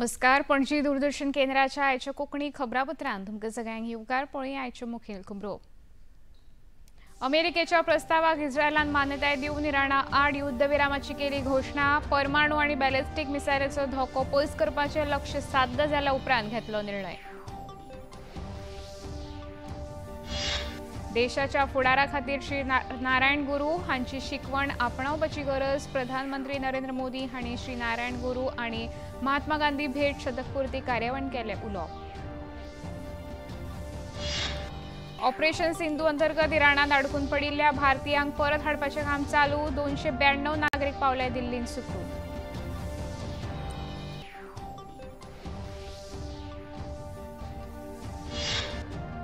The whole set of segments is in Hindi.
नमस्कार. पणजी दूरदर्शन केंद्राच्या आयच्या कोंकणी खबरापत्रांत तुमकां सगळ्यांक येवकार. पळोवया आयच्यो मुखेल खबरो. अमेरिकेच्या प्रस्तावाक इस्रायलान मान्यताय दिवन इराणा आड युद्धविरामाची केली घोषणा. परमाणु आनी बॅलिस्टीक मिसायलाचो धोको पयस करपाचें लक्ष्य साध्य जाल्या उपरांत घेतलो निर्णय. देशाच्या फुडारा खातीर श्री नारायण गुरू हांची शिकवण आपणावपाची गरज. प्रधानमंत्री नरेंद्र मोदी हांणी श्री नारायण गुरू आनी महात्मा गांधी भेट शतकपुर्ती कार्यावळीन केले उलोवप. ऑपरेशन सिंधू अंतर्गत इराणात अडकून पडिल्ल्या भारतीयांक परत हाडपाचें काम चालू. 292 नागरीक पावले दिल्लीन सुखरूप.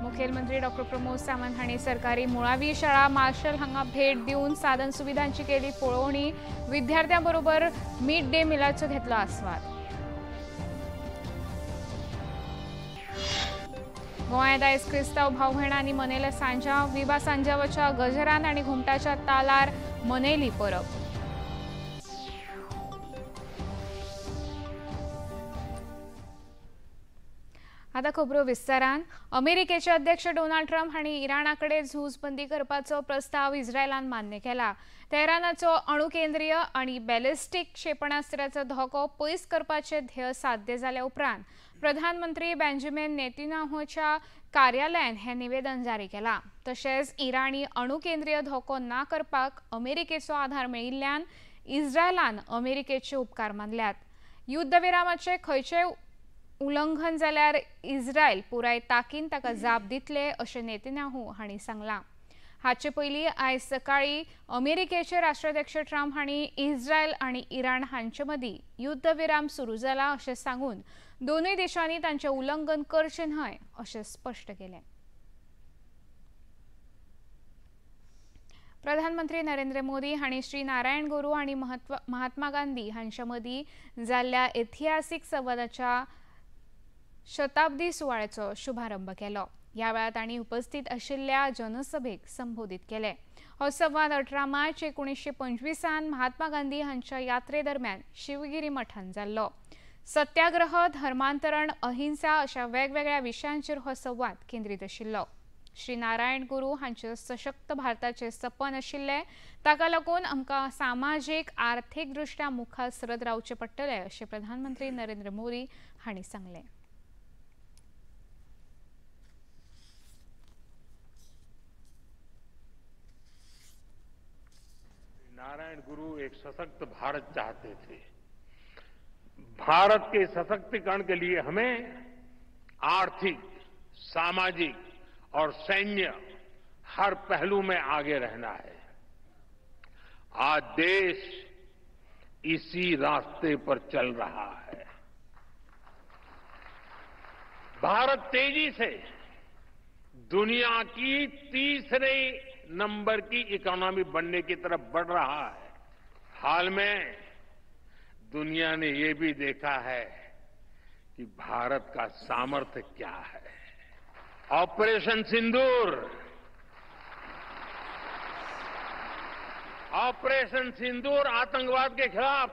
मुखेलमंत्री डॉ. प्रमोद सावंत हांणी सरकारी मुळावी शाळा मार्शल हांगा भेट दिवन साधन सुविधांची केली पळोवणी. विद्यार्थ्यां बरोबर मिड डे मिलाचो घेतलो आस्वाद. गोंयांत आयज क्रिस्तांव भाव भयणांनी मनयले सांजांव. विभा सांजावाच्या गजरान आनी घुमटाच्या तालार मनयली परब. आता खबरो विस्तारान. अमेरिकेचे अध्यक्ष डोनाल्ड ट्रम्प हांणी इराणाकडे झूजबंदी करपाचो प्रस्ताव इस्रायलान मान्य केला. तेहरानाचो अणुकेंद्रीय आनी बॅलिस्टीक क्षेपणास्त्राचो धोको पयस करपाचें ध्येय साध्य जाल्या उपरांत प्रधानमंत्री बेंजामिन नेतन्याहूच्या कार्यालयान हें निवेदन जारी केलां. तशेंच इराणी अणुकेंद्रीय धोको ना करपाक अमेरिकेचो आधार मेळिल्ल्यान इस्रायलान अमेरिकेचे उपकार मानल्यात. युद्धविरामाचे खंयचेय उल्लंघन जाल्यार इस्रायल पुराय ताकीन ताका जाप दितले अशें नेतन्याहू हांणी सांगलां. हाचे पयलीं आयज सकाळीं अमेरिकेचे राष्ट्राध्यक्ष ट्रम्प हांणी इस्रायल आनी इराण हांचे मदीं युद्धविराम सुरू जाला अशें सांगून दोनूय देशांनी तांचें उल्लंघन करचें न्हय अशें स्पश्ट केलें. प्रधानमंत्री नरेंद्र मोदी हांणी श्री नारायण गुरू आनी महात्मा गांधी हांच्या मदीं जाल्ल्या ऐतिहासीक संवादाच्या शताब्दी सुवाळ्याचो शुभारंभ केलो. ह्या वेळार तांणी उपस्थित आशिल्ल्या जनसभेक संबोधीत केले. हो संवाद 18 मार्च 1925 महात्मा गांधी हांच्या यात्रे दरम्यान शिवगिरी मठांत जाल्लो. सत्याग्रह, धर्मांतरण, अहिंसा अशा वेगवेगळ्या विशयांचेर हो संवाद केंद्रीत आशिल्लो. श्री नारायण गुरू हांचे सशक्त भारताचे सपन आशिल्ले. ताका लागून आमकां सामाजीक आर्थीक दृश्ट्या मुखार सरत रावचें पडटलें अशें प्रधानमंत्री नरेंद्र मोदी हांणी सांगलें. नारायण गुरु एक सशक्त भारत चाहते थे. भारत के सशक्तिकरण के लिए हमें आर्थिक, सामाजिक और सैन्य हर पहलू में आगे रहना है. आज देश इसी रास्ते पर चल रहा है. भारत तेजी से दुनिया की तीसरे नंबर की इकोनॉमी बनने की तरफ बढ़ रहा है. हाल में दुनिया ने ये भी देखा है कि भारत का सामर्थ्य क्या है. ऑपरेशन सिंदूर आतंकवाद के खिलाफ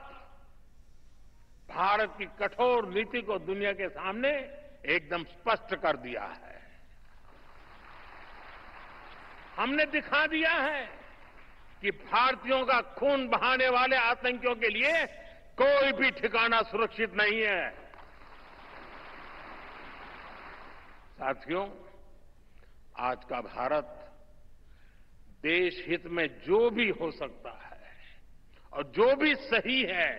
भारत की कठोर नीति को दुनिया के सामने एकदम स्पष्ट कर दिया है. हमने दिखा दिया है कि भारतीयों का खून बहाने वाले आतंकियों के लिए कोई भी ठिकाना सुरक्षित नहीं है. साथियों, आज का भारत देश हित में जो भी हो सकता है और जो भी सही है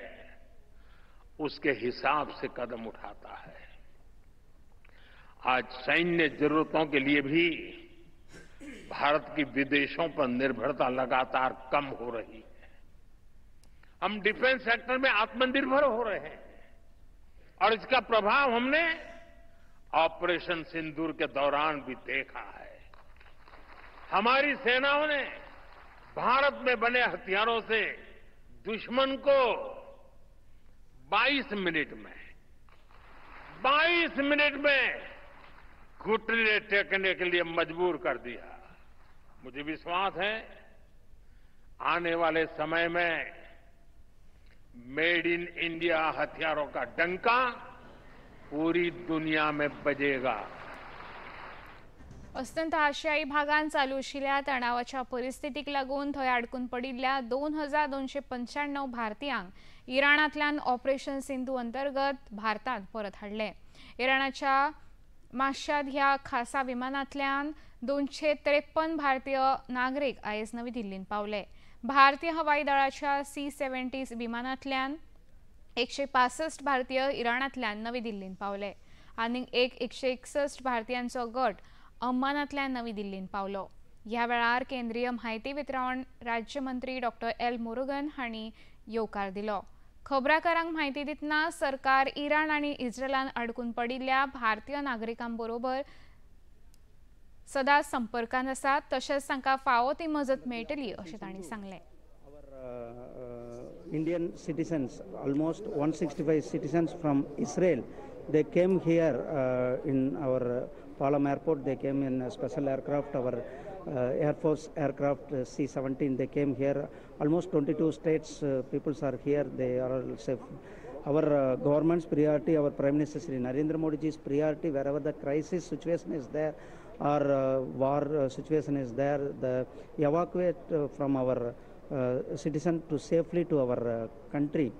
उसके हिसाब से कदम उठाता है. आज सैन्य जरूरतों के लिए भी भारत की विदेशों पर निर्भरता लगातार कम हो रही है. हम डिफेंस सेक्टर में आत्मनिर्भर हो रहे हैं और इसका प्रभाव हमने ऑपरेशन सिंदूर के दौरान भी देखा है. हमारी सेनाओं ने भारत में बने हथियारों से दुश्मन को 22 मिनट में घुटने टेकने के लिए मजबूर कर दिया. मुझे विश्वास है आने वाले समय में मेड इन इंडिया हथियारों का डंका पूरी दुनिया में बजेगा। अस्तंत आशियाई भागात चालू आशिल्ल्या तणावाच्या परिस्थितीक लागून थंय अडकून पडिल्ल्या 2295 भारतीयांक इराणांतल्यान ऑपरेशन सिंधू अंतर्गत भारतांत परत हाडले। इराणाच्या माश्याद ह्या खासा विमानांतल्यान 253 भारतीय नागरिक आयज नवी दिल्लींत पावले। भारतीय हवाई दळाच्या C-70 विमानांतल्यान 165 भारतीय इराणांतल्यान नवी दिल्लींत पावले आनी 161 भारतीयांचो गट अम्मानांतल्यान नवी दिल्लींत पावलो। ह्या वेळार केंद्रीय म्हायती वितरण राज्यमंत्री डॉ. एल. मुरुगन हांणी येवकार दिलो। खबराकारांक म्हायती दितना सरकार इराण आनी इस्रायलांत अडकून पडिल्ल्या भारतीय नागरिकांबरोबर सदांच संपर्कांत आसा, तशेंच तांकां फावो ती मजत मेळटली अशें तांणी सांगलें। Indian citizens, almost 165 citizens from Israel, they came here in our Palam airport. They came in a special aircraft, our Air Force aircraft C-17. They came here. Almost 22 states peoples are here. They are all safe. Our government's priority, our Prime Minister Shri Narendra Modi ji's priority, wherever the crisis situation is there or war situation is there, the evacuate from our citizen to safely to our country.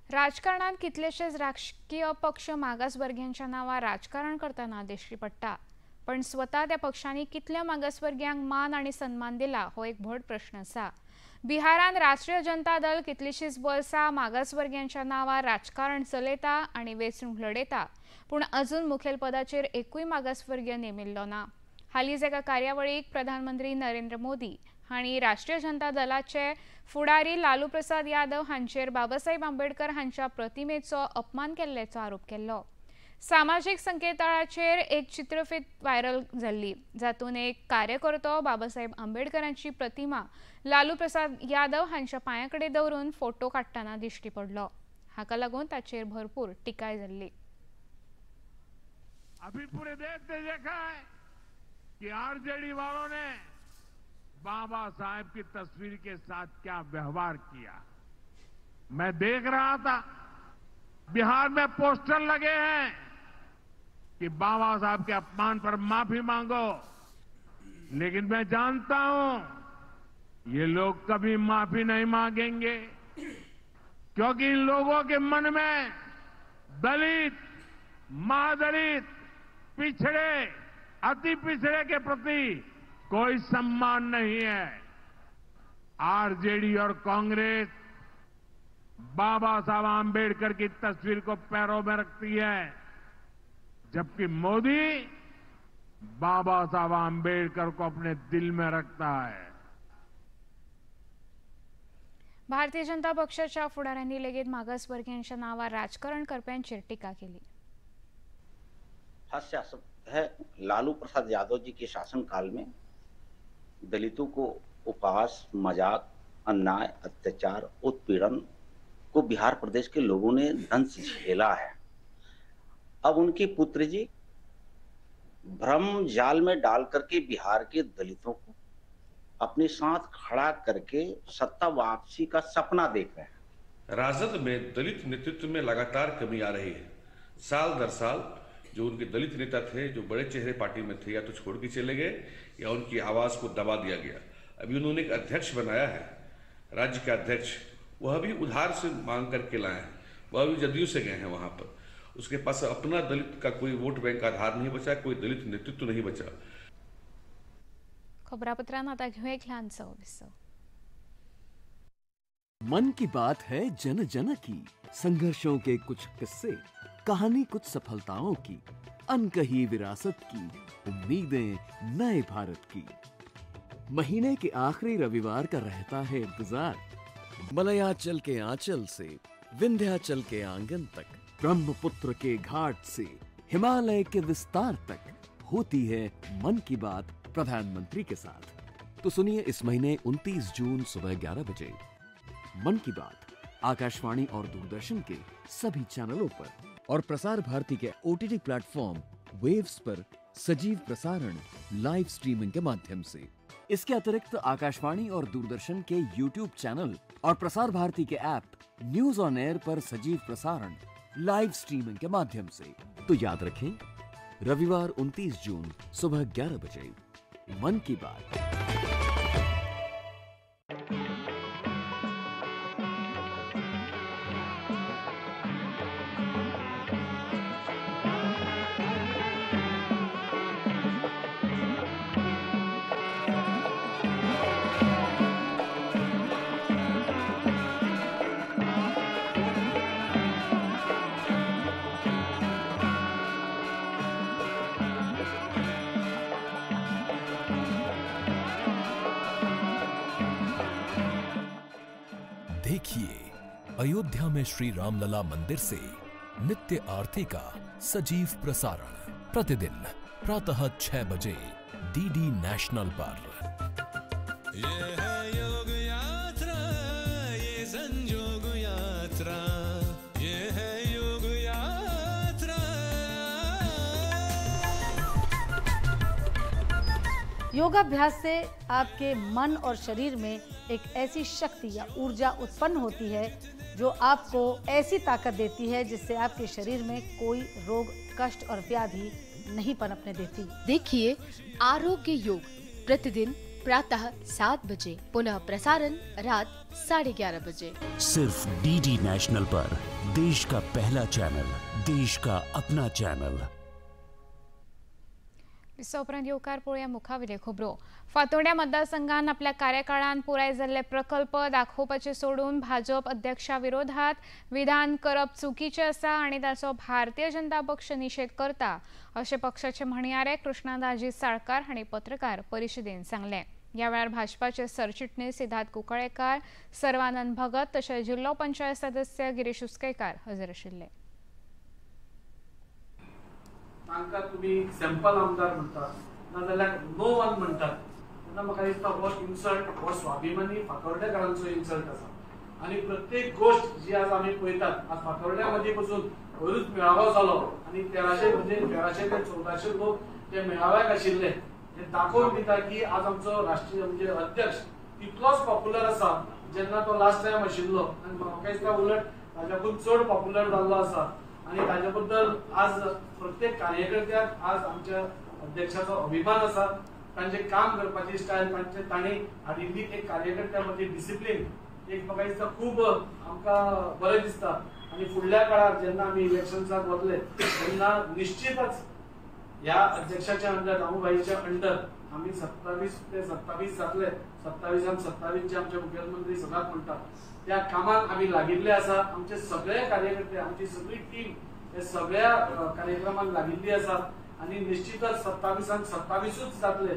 राजकारणात कितलेशेच राजकीय पक्ष मागासवर्गीयांच्या नांवार राजकारण करतना दिश्टी पडटा, पण स्वता त्या पक्षांनी कितल्या मागासवर्गीयांक मान आणि सन्मान दिला हो एक व्हड प्रश्न आसा। बिहारांत राष्ट्रीय जनता दल कितलीशींच वर्सां मागासवर्गीयांच्या नांवार राजकारण चलयता आनी वेंचणूक लडयता, पूण अजून मुखेल पदाचेर एकूय मागासवर्गीय नेमिल्लो ना। हालींच एका कार्यावळीक प्रधानमंत्री नरेंद्र मोदी हांणी राष्ट्रीय जनता दलाचे फुडारी लालू प्रसाद यादव हांचेर बाबासाहेब आंबेडकर हांच्या प्रतिमेचो अपमान केल्ल्याचो आरोप केल्लो। सामाजीक संकेतथळाचेर एक चित्रफीत व्हायरल जाल्ली, जातून एक कार्यकर्तो बाबासाहेब आंबेडकरांची प्रतिमा लालू प्रसाद यादव हांच्या पांयाकडेन दवरून फोटो काडटना दिश्टी पडलो। हाका लागून ताचेर भरपूर टिकाय जाल्ली। अभी पूरे देश ने देखा है कि आरजेडी वालों ने बाबा साहेब की तस्वीर के साथ क्या व्यवहार किया। मैं देख रहा था बिहार में पोस्टर लगे हैं कि बाबा साहब के अपमान पर माफी मांगो, लेकिन मैं जानता हूं ये लोग कभी माफी नहीं मांगेंगे, क्योंकि इन लोगों के मन में दलित, महादलित, पिछड़े, अति पिछड़े के प्रति कोई सम्मान नहीं है। आरजेडी और कांग्रेस बाबा साहब आंबेडकर की तस्वीर को पैरों में रखती है, जबकि मोदी बाबा साहब आंबेडकर को अपने दिल में रखता है। भारतीय जनता पक्षाच्या फुडाऱ्यांनी लेगीत मागासवर्गीयांच्या नांवार राजकारण करप्यांचेर टीका केली। हास्यास्पद है, लालू प्रसाद यादव जी के शासनकाल में दलितों को उपहास, मजाक, अन्याय, अत्याचार, उत्पीड़न को बिहार प्रदेश के लोगों ने दंश झेला है। अब उनके पुत्र जी भ्रम जाल में डाल करके बिहार के दलितों को अपने साथ खड़ा करके सत्ता वापसी का सपना देख रहे हैं। राजद में दलित नेतृत्व में लगातार कमी आ रही है। साल दर साल जो उनके दलित नेता थे, जो बड़े चेहरे पार्टी में थे, या तो छोड़ के चले गए या उनकी आवाज को दबा दिया गया। अभी उन्होंने एक अध्यक्ष बनाया है, राज्य का अध्यक्ष, वह भी उधार से मांग करके लाए हैं, वह भी जदयू से गए हैं वहां पर। उसके पास अपना दलित का कोई वोट बैंक आधार नहीं बचा, कोई दलित नेतृत्व नहीं बचा। खबरापत्रांत आता घेऊया एक ल्हानसो विसव। मन की बात है जन जन की, संघर्षों के कुछ किस्से, कहानी कुछ सफलताओं की, अनकही विरासत की, उम्मीदें नए भारत की। महीने के आखिरी रविवार का रहता है इंतजार। मलयाचल के आंचल से विंध्याचल के आंगन तक, ब्रह्मपुत्र के घाट से हिमालय के विस्तार तक होती है मन की बात प्रधानमंत्री के साथ। तो सुनिए इस महीने 29 जून सुबह 11 बजे मन की बात आकाशवाणी और दूरदर्शन के सभी चैनलों पर और प्रसार भारती के OTT प्लेटफॉर्म वेव्स पर सजीव प्रसारण लाइव स्ट्रीमिंग के माध्यम से। इसके अतिरिक्त आकाशवाणी और दूरदर्शन के YouTube चैनल और प्रसार भारती के ऐप न्यूज ऑन एयर पर सजीव प्रसारण लाइव स्ट्रीमिंग के माध्यम से। तो याद रखें, रविवार 29 जून सुबह 11 बजे मन की बात। देखिए अयोध्या में श्री रामलला मंदिर से नित्य आरती का सजीव प्रसारण प्रतिदिन प्रातः 6 बजे डीडी नेशनल पर। ये है योग यात्रा, ये संयोग यात्रा, ये है योग यात्रा। योगाभ्यास से आपके मन और शरीर में एक ऐसी शक्ति या ऊर्जा उत्पन्न होती है जो आपको ऐसी ताकत देती है जिससे आपके शरीर में कोई रोग, कष्ट और व्याधि नहीं पनपने देती। देखिए आरोग्य योग प्रतिदिन प्रातः 7 बजे, पुनः प्रसारण रात 11:30 बजे, सिर्फ डीडी नेशनल पर। देश का पहला चॅनल, देश का अपना चॅनल। उपरांत येवकार पळोवया मुखावेले खबरो। फातोर्ड्या मतदारसंघात आपल्या कार्यकाळात पुराय जाल्ले प्रकल्प दाखोवपाचे सोडून भाजप अध्यक्षा विरोधात विधान करप चुकीचे आसा आणि ताचो भारतीय जनता पक्ष निषेध करता अशें पक्षाचे म्हणयारे कृष्णादाजी साळकार हांणी पत्रकार परिशदेंत सांगले। ह्या वेळार भाजपाचे सरचिटणीस सिद्धार्थ कुंकळेकार, सर्वानंद भगत तशेंच जिल्लो पंचायत सदस्य गिरीश उसकेकार हजर आशिल्ले। तांकां तुमी सॅम्पल आमदार म्हणटात नाजाल्यार नो वन म्हणटात तेन्ना म्हाका दिसता हो इन्सल्ट, हो स्वाभिमानी फातोर्डेकारांचो इन्सल्ट आसा। आनी प्रत्येक गोष्ट जी आज आमी पळयतात, आज फातोर्ड्या मदीं पसून वयरूच मेळावो जालो आनी 1300 ते 1400 लोक ते मेळाव्याक आशिल्ले। हे दाखोवन दिता की आज आमचो राष्ट्रीय म्हणजे अध्यक्ष तितलोच पॉप्युलर आसा जेन्ना तो लास्ट टायम आशिल्लो, आनी म्हाका दिसता उलट ताच्याकून चड पॉप्युलर जाल्लो आसा। आणि ताजे बद्दल आज प्रत्येक कार्यकर्त्याक आज आमच्या अध्यक्षाचो अभिमान आसा। तांचे काम करपाची स्टायल, तांणी हाडिल्ली एक कार्यकर्त्या मदीं डिसिप्लिन एक म्हाका दिसता खूब आमकां बरें दिसता। आनी फुडल्या काळार जेन्ना आमी इलेक्शन्साक वतले तेन्ना निश्चितच ह्या अध्यक्षाच्या अंडर, रामूभाईच्या अंडर आमी 27 ते 27 जातले। 27 जे आमचे मुख्यमंत्री सदांच म्हणटात त्या कामात आम्ही लागिल्ले आसा। आमचे सगळे कार्यकर्ते, आमची सगळी टीम हे सगळ्या कार्यक्रमात लागिल्ली आसा आणि निश्चितच 27 जातले।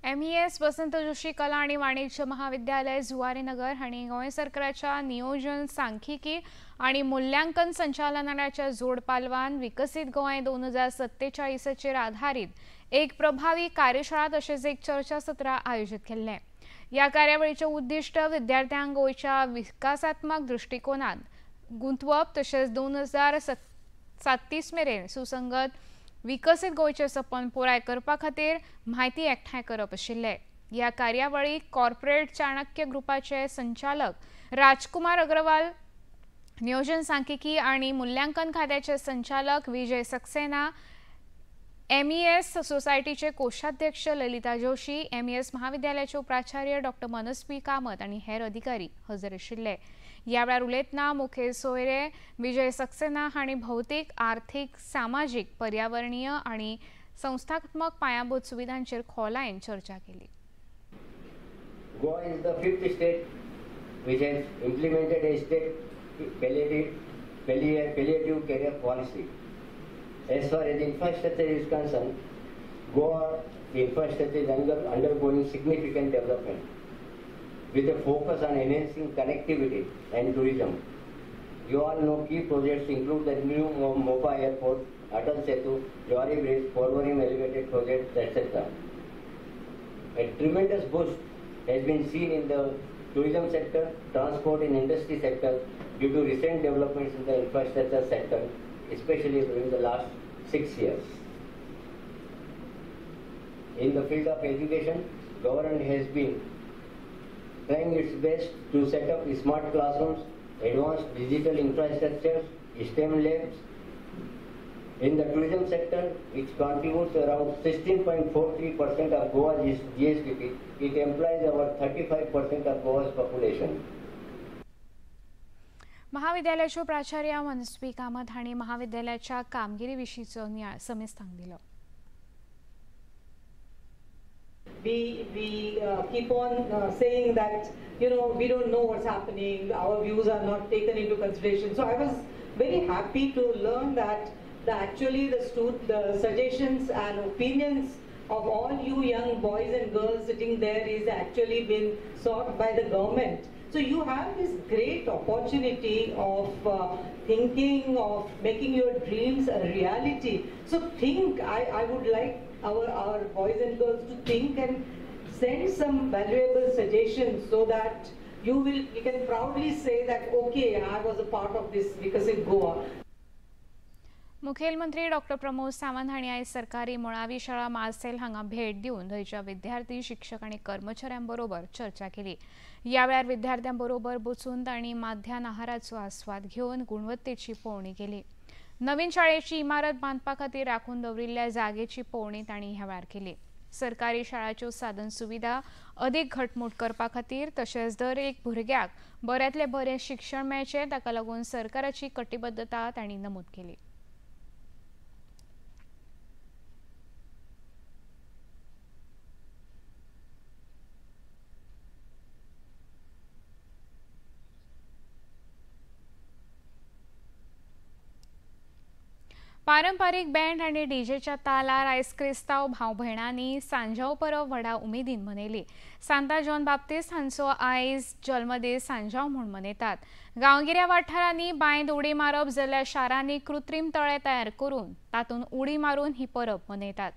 MES वसंत जोशी कला आणि वाणिज्य महाविद्यालय जुवारीनगर हांणी गोंय सरकाराच्या नियोजन, सांख्यिकी आणि मूल्यांकन संचालनालयाच्या जोड पालवान विकसित गोंय 2047चेर आधारित एक प्रभावी कार्यशाळा तशेंच एक चर्चासत्र आयोजित केल्लें। या कार्यावळीचे उद्दिष्ट विद्यार्थ्यांक गोंयच्या विकासात्मक दृष्टिकोनात गुंतवप तशेंच 2037 मेरेन सुसंगत विकसित गोंयचे सपन पुराय करपा खातीर म्हायती एकठांय करप आशिल्लें। ह्या कार्यावळीक कॉर्पोरेट चाणक्य ग्रुपाचे संचालक राजकुमार अग्रवाल, नियोजन, सांख्यिकी आणि मूल्यांकन खात्याचे संचालक विजय सक्सेना, MES सोसायटीचे कोषाध्यक्ष ललिता जोशी, MES महाविद्यालयाचे प्राचार्य डॉ मनस्वी कामत आणि हेर अधिकारी हजर आशिल्ले। ह्या वेळार उलयतना मुखेल सोयरे विजय सक्सेना हांणी भौतीक, आर्थीक, सामाजीक, पर्यावरणीय आणि संस्थात्मक पायाभूत सुविधांचेर खोलायेन चर्चा केली। Goa is the 5th state which has implemented a state palliative care policy. As far as infrastructure is concerned, Goa infrastructure is undergoing significant development with a focus on enhancing connectivity and tourism. You all know key projects include the new Mopa Airport, Atal Setu, Johari Bridge, Polvarim Elevated projects, etc. A tremendous boost has been seen in the tourism sector, transport and industry sector due to recent developments in the infrastructure sector, especially during the last 6 years. In the field of education, government has been trying its best to set up smart classrooms, advanced digital infrastructure, STEM labs. In the tourism sector, which contributes around 16.43% of Goa's GSDP, it employs about 35% of Goa's population. महाविद्यालयाच्या प्राचार्य मनस्वी कामत हांणी महाविद्यालयाच्या कामगिरीविशींचो सविस्तर दिलो. We keep on saying that we don't know what's happening, our views are not taken into consideration. So I was very happy to learn that actually the suggestions and opinions of all you young boys and girls sitting there is actually been sought by the government. So you have this great opportunity of thinking, of making your dreams a reality. So think, I would like our boys and girls to think and send some valuable suggestions so that you can proudly say that okay, I was a part of this Vikasit Goa. मुखेलमंत्री डॉक्टर प्रमोद सावंत हांणी आयज सरकारी मुळावी शाळा मार्सेल हांगा भेट दिवन थंयच्या विद्यार्थी शिक्षक आनी कर्मचाऱ्यांबरोबर चर्चा केली. ह्या वेळार विद्यार्थ्यांबरोबर बसून तांणी माध्यान आहाराचो आस्वाद घेवन गुणवत्तेची पळोवणी केली. नवीन शाळेची इमारत बांदपा खातीर राखून दवरिल्ल्या जागेची पळोवणी तांणी ह्या वेळार केली. सरकारी शाळांच्यो साधन सुविधा अदीक घटमूट करपा खातीर तशेंच दर एक भुरग्याक बऱ्यांतले बरें शिक्षण मेळचें ताका लागून सरकाराची कटिबद्धता तांणी नमूद केली. पारंपारीक बँड आनी डीजेच्या तालार आयज क्रिस्तांव भाव भयणांनी सांजाव परब व्हडा उमेदीन मनयली. सांता जॉन बाप्तिस्ट हांचो आयज जल्मदीस सांजाव म्हूण मनयतात. गांवगिऱ्या वाठारांनी बांयंत उडी मारप जाल्यार शारांनी कृत्रीम तळे तयार करून तातूंत उडी मारून ही परब मनयतात.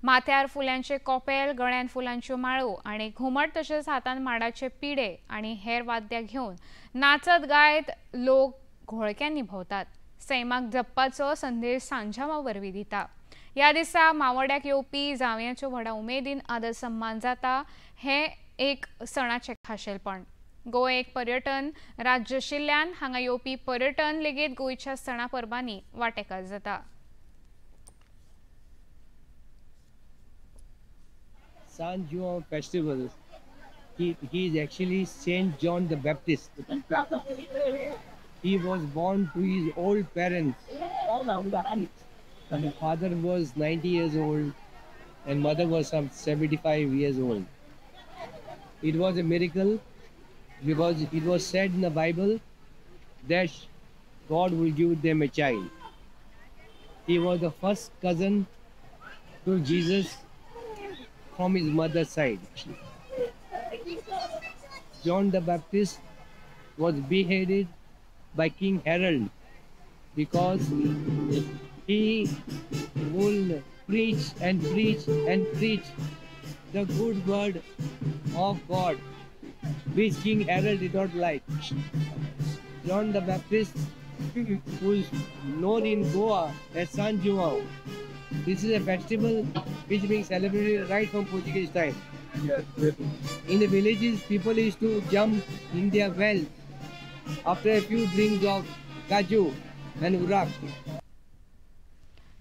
माथ्यार फुल्यांचे कोपेल, गळ्यांत फुलांच्यो माळो आनी घुमट तशेंच हातांत माडाचे पिडे आनी हेर वाद्यां घेवन नाचत गायत लोक घोळक्यांनी भोंवतात. सैमाक जप्पाचो संदेश सांजावा वरवीं दिता. ह्या दिसा मावड्याक येवपी जावयांचो व्हडा उमेदीन आदर सन्मान जाता. हें एक सणाचें खाशेलपण. गोवा एक पर्यटन राज्य आशिल्ल्यान हांगा येवपी पर्यटन लेगीत गोंयच्या सणा परबांनी वांटेकार जाता. San Juan festival, he is actually Saint John the Baptist. He was born to his old parents. His father was 90 years old and mother was some 75 years old. It was a miracle because it was said in the Bible that God will give them a child. He was the first cousin to Jesus from his mother's side. John the Baptist was beheaded by King Harold because he would preach and preach and preach the good word of God, which King Harold did not like. John the Baptist, who is known in Goa as San Juan, this is a festival which is being celebrated right from Portuguese time. In the villages, people used to jump in their wells after a few drinks of kaju and urak.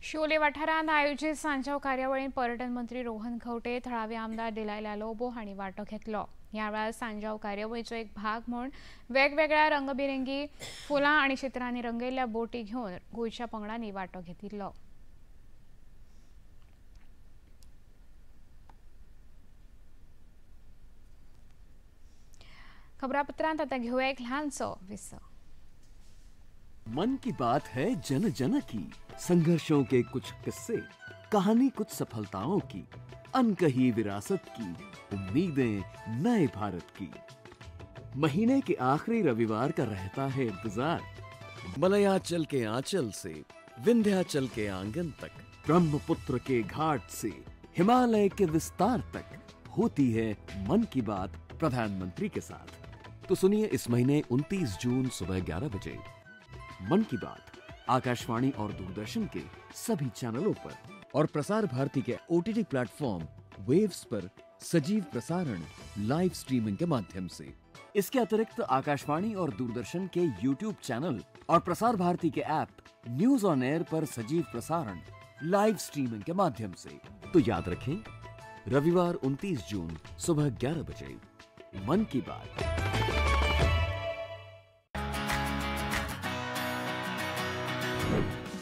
Siolim वाठारांत आयोजीत सांजाव कार्यावळींत पर्यटन मंत्री रोहन खंवटे, थळावे आमदार दिलायला लोबो हांणी वांटो घेतलो. ह्या वेळार सांजाव कार्यावळीचो एक भाग म्हूण वेगवेगळ्या रंगबिरंगी फुलां आनी चित्रांनी रंगयल्ल्या बोटी घेवन गोंयच्या पंगडांनी वांटो घेतिल्लो. खबरापत्रांत आता घेऊया एक ल्हानसो विसर. मन की बात है जन जन की, संघर्षों के कुछ किस्से, कहानी कुछ सफलताओं की, अनकही विरासत की, उम्मीदें नए भारत की. महीने के आखिरी रविवार का रहता है इंतजार. मलयाचल के आंचल से विंध्याचल के आंगन तक, ब्रह्मपुत्र के घाट से हिमालय के विस्तार तक होती है मन की बात प्रधानमंत्री के साथ. तो सुनिए इस महीने 29 जून सुबह 11 बजे मन की बात आकाशवाणी और दूरदर्शन के सभी चैनलों पर और प्रसार भारती के OTT प्लेटफॉर्म वेव्स पर सजीव प्रसारण लाइव स्ट्रीमिंग के माध्यम से. इसके अतिरिक्त आकाशवाणी और दूरदर्शन के YouTube चैनल और प्रसार भारती के ऐप न्यूज ऑन एयर पर सजीव प्रसारण लाइव स्ट्रीमिंग के माध्यम से। तो याद रखें, रविवार 29 जून सुबह 11 बजे मन की बात।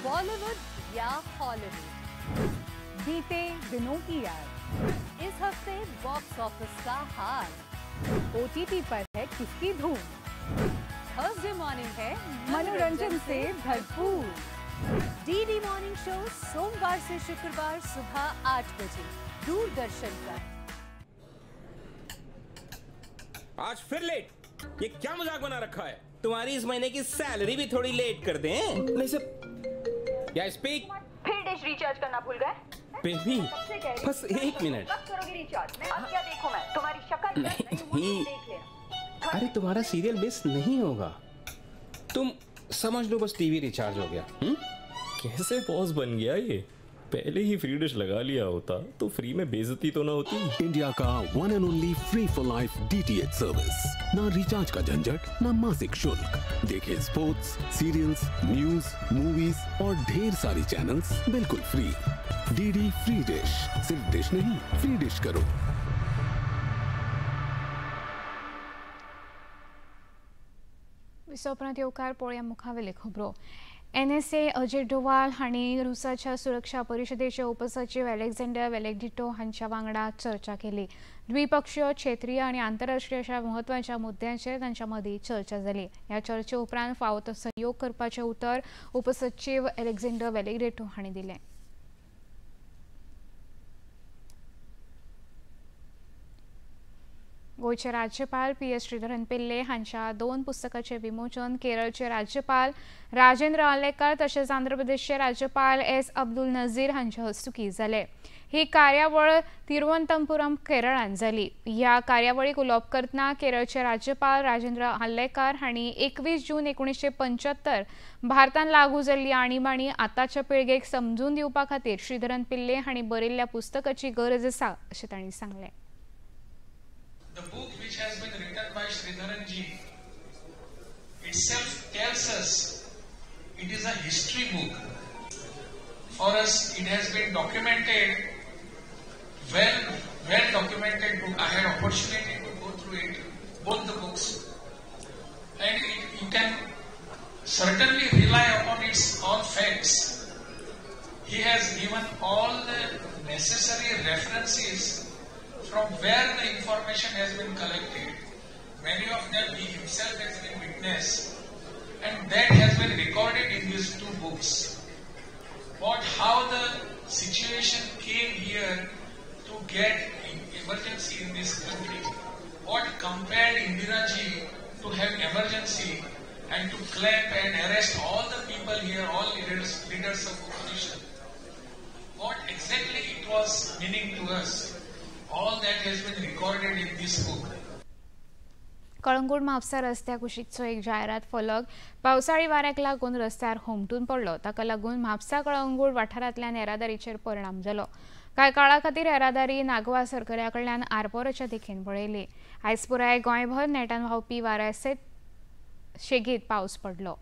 बॉलीवुड या हॉलीवुड, बीते दिनों की याद, इस हफ्ते बॉक्स ऑफिस का हाल, OTT पर है किसकी धूम, थर्सडे मॉर्निंग है मनोरंजन से भरपूर। डीडी मॉर्निंग शो सोमवार से शुक्रवार सुबह 8 बजे दूरदर्शन पर। आज फिर लेट? ये क्या मजाक बना रखा है? तुम्हारी इस महीने की सैलरी भी थोड़ी लेट कर दें। या स्पीक। फिर डिश रिचार्ज करना भूल गए? बेबी बस 1 मिनट। कब करोगे रिचार्ज? अब क्या देखूं मैं? तुम्हारी शक्ल नहीं। देख लेना। अरे तुम्हारा सीरियल मिस नहीं होगा, तुम समझ लो बस टीवी रिचार्ज हो गया। कैसे बॉस बन गया ये? पहले ही फ्री डिश लगा लिया होता तो फ्री में बेइज्जती तो ना होती। इंडिया का one and only free for life DTH service. ना रिचार्ज का झंझट, ना मासिक शुल्क। देखिए स्पोर्ट्स, सीरियल्स, न्यूज, मूवीज और ढेर सारी चैनल्स बिल्कुल फ्री। DD free dish. सिर्फ डिश नहीं, फ्री डिश करो। विसोपरांत येवकार पळोवया मुखावेले खबरो। NSA अजित डोवाल हांणी रुसाच्या सुरक्षा परिशदेचे उपसचिव अलेक्झांडर वेलेडिटो हांच्या वांगडा चर्चा केली। द्विपक्षीय, क्षेत्रीय आणि आंतरराष्ट्रीय अशा महत्वाच्या मुद्द्यांचेर तांच्या मदीं चर्चा जाली। ह्या चर्चे उपरांत फावो तो सहयोग करपाचें उतर उपसचिव अलेक्झांडर वेलेडिटो हांणी दिलें। गोयचे राज्यपाल PS श्रीधरन पिल्ले हांच्या 2 पुस्तकांचे विमोचन केरळचे राज्यपाल राजेंद्र आलेकर तशेंच आंध्र प्रदेशचे राज्यपाल S अब्दुल नजीर हांच्या हस्तुकीं जाले। ही कार्यावळ तिरुवनंतपुरम केरळांत जाली। ह्या कार्यावळीक उलोवप करतना केरळचे राज्यपाल राजेंद्र आलेकर हांणी 21 जून 1975 भारतांत लागू जाल्ली आणीबाणी आतांच्या पिळगेक समजून दिवपा खातीर श्रीधरन पिल्ले हांणी बरयल्ल्या पुस्तकाची गरज आसा अशें तांणी सांगलें। The book which has been written by Sridharan ji itself tells us it is a history book. For us, it has been documented, well documented book. I had opportunity to go through it, both the books, and you can certainly rely upon its all facts. He has given all the necessary references from where the information has been collected. Many of them he himself has been witness, and that has been recorded in these 2 books. How the situation came here to get emergency in this country. What compelled Indira ji to have emergency and to clap and arrest all the people here, all leaders of opposition. What exactly it was meaning to us. All that has been recorded in this book. Calangute Mapusa रस्त्या कुशीकचो एक जायरात फलक पावसाळी वाऱ्याक लागून रस्त्यार होमटून पडलो। ताका लागून म्हापसा कळंगूट वाठारांतल्यान येरादारीचेर परिणाम जालो। कांय काळा खातीर येरादारी नागवा सरकारा कडल्यान आरपोराच्या दिकेन वळयली। आयज पुराय गोंयभर नेटान व्हांवपी वाऱ्या सयत शेगीत पावस पडलो।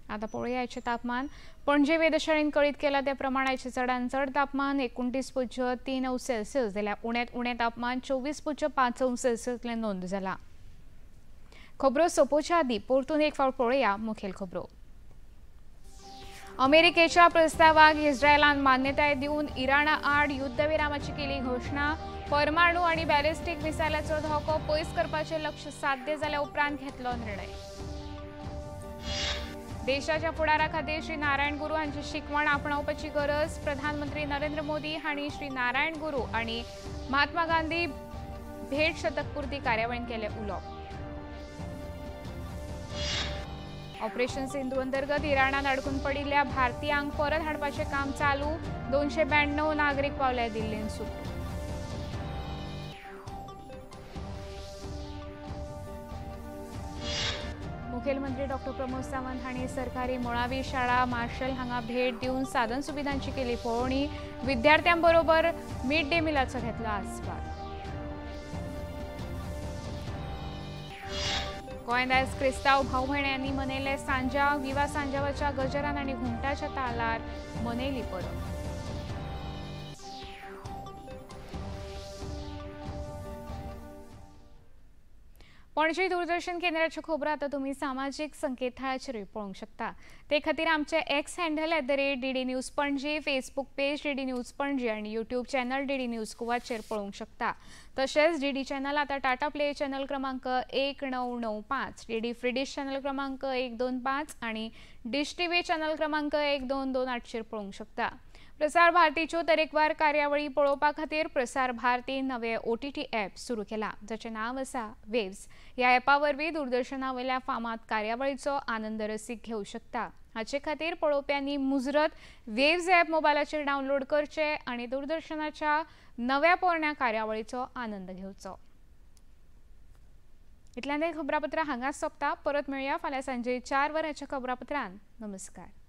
आता पळोवया आयचे तापमान। पणजे वेधशाळेन कळीत केला त्या प्रमाण आयचे चडांत चड तापमान 29.3 सेल्सियस जाल्यार उण्यांत उणें तापमान 24.5 सेल्सियसले नोंद जाला। खबरो सोंपोवच्या आदीं परतून एक फावट पळोवया मुखेल खबरो। अमेरिकेच्या प्रस्तावाक इस्रायलान मान्यताय दिवन इराणा आड युद्धविरामाची केली घोषणा। परमाणु आनी बॅलिस्टीक मिसायलाचो धोको पयस करपाचें लक्ष्य साध्य जाल्या उपरांत घेतलो निर्णय। देशाच्या फुडारा खातीर श्री नारायण गुरू हांची शिकवण आपणावपाची गरज। प्रधानमंत्री नरेंद्र मोदी हांणी श्री नारायण गुरू आनी महात्मा गांधी भेट शतकपूर्ती कार्यावळीन केले उलोवप। ऑपरेशन सिंधू अंतर्गत इराणात अडकून पडिल्ल्या भारतीयांक परत हाडपाचें काम चालू। 292 नागरीक पावले दिल्लीन सुट। मुखेलमंत्री डॉक्टर प्रमोद सावंत हांणी सरकारी मुळावी शाळा मार्शल हांगा भेट दिवन साधन सुविधांची केली पळोवणी. विद्यार्थ्यांबरोबर मिड डे मिलाचो घेतलो आस्वाद. गोंयांत आयज क्रिस्तांव भाव भयण्यांनी मनयले सांजांव. विवा सांजावाच्या गजरान आनी घुमटाच्या तालार मनयली परब. पणजी दूरदर्शन केंद्राच्यो खबरो आतां तुमी सामाजीक संकेतथळाचेरूय पळोवंक शकता. ते खातीर आमचे x handle @DD news Panaji, Facebook page DD news Panaji आनी यूट्यूब चॅनल DD न्यूज गोवाचेर पळोवंक शकता. तशेंच DD चॅनल आतां टाटा प्ले चॅनल क्रमांक 1995, DD फ्री डिश चॅनल क्रमांक 125 आनी डिश TV चॅनल क्रमांक 1228चेर पळोवंक शकता. प्रसार भारतीच्यो तरेकवार कार्यावळी पळोवपा खातीर प्रसार भारती नवे OTT ॲप सुरू केला, जाचें नांव आसा वेव्स. ह्या ॲपा वरवीं दूरदर्शना वयल्या फामाद कार्यावळीचो आनंद रसीक घेवंक शकता. हाचे खातीर पळोवप्यांनी मुजरत वेव्स ॲप मोबायलाचेर डावनलोड करचें आनी दूरदर्शनाच्या नव्या पोरण्या कार्यावळीचो आनंद घेवचो. इतल्यान खबरापत्र हांगाच सोंपता. परत मेळुया फाल्यां सांजे 4 वरांच्या खबरापत्रांत. नमस्कार.